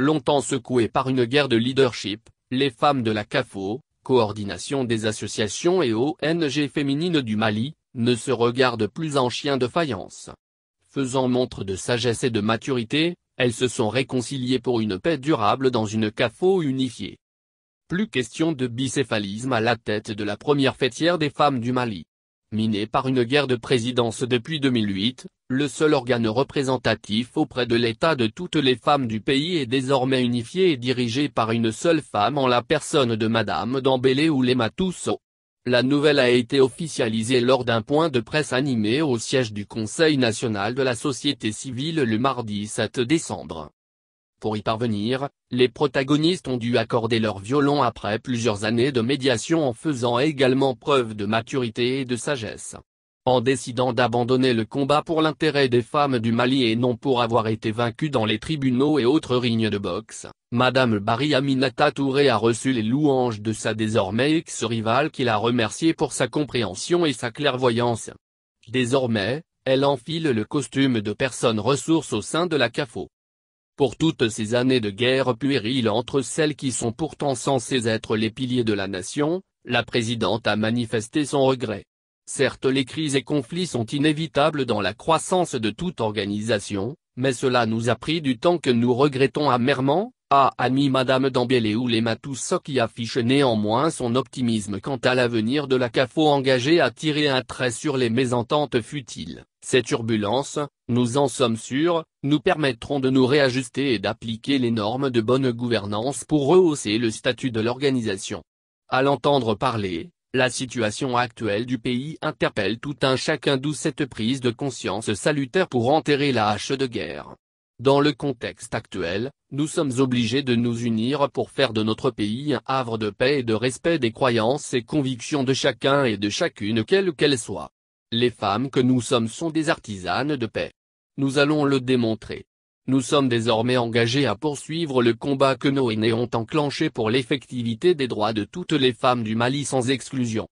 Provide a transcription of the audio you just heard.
Longtemps secouées par une guerre de leadership, les femmes de la CAFO, Coordination des associations et ONG féminines du Mali, ne se regardent plus en chien de faïence. Faisant montre de sagesse et de maturité, elles se sont réconciliées pour une paix durable dans une CAFO unifiée. Plus question de bicéphalisme à la tête de la première fêtière des femmes du Mali. Minée par une guerre de présidence depuis 2008, le seul organe représentatif auprès de l'État de toutes les femmes du pays est désormais unifié et dirigé par une seule femme en la personne de Madame Dambélé Oulématou Sow. La nouvelle a été officialisée lors d'un point de presse animé au siège du Conseil national de la société civile le mardi 7 décembre. Pour y parvenir, les protagonistes ont dû accorder leur violon après plusieurs années de médiation en faisant également preuve de maturité et de sagesse. En décidant d'abandonner le combat pour l'intérêt des femmes du Mali et non pour avoir été vaincues dans les tribunaux et autres rings de boxe, Madame Barry Aminata Touré a reçu les louanges de sa désormais ex-rivale qui l'a remerciée pour sa compréhension et sa clairvoyance. Désormais, elle enfile le costume de personne ressource au sein de la CAFO. Pour toutes ces années de guerre puérile entre celles qui sont pourtant censées être les piliers de la nation, la présidente a manifesté son regret. Certes, les crises et conflits sont inévitables dans la croissance de toute organisation, mais cela nous a pris du temps que nous regrettons amèrement, a admis Madame Dambélé Oulématou Sow qui affiche néanmoins son optimisme quant à l'avenir de la CAFO engagée à tirer un trait sur les mésententes futiles. Ces turbulences, nous en sommes sûrs, nous permettront de nous réajuster et d'appliquer les normes de bonne gouvernance pour rehausser le statut de l'organisation. À l'entendre parler, la situation actuelle du pays interpelle tout un chacun, d'où cette prise de conscience salutaire pour enterrer la hache de guerre. Dans le contexte actuel, nous sommes obligés de nous unir pour faire de notre pays un havre de paix et de respect des croyances et convictions de chacun et de chacune quelles qu'elles soient. Les femmes que nous sommes sont des artisanes de paix. Nous allons le démontrer. Nous sommes désormais engagés à poursuivre le combat que nos aînés ont enclenché pour l'effectivité des droits de toutes les femmes du Mali sans exclusion.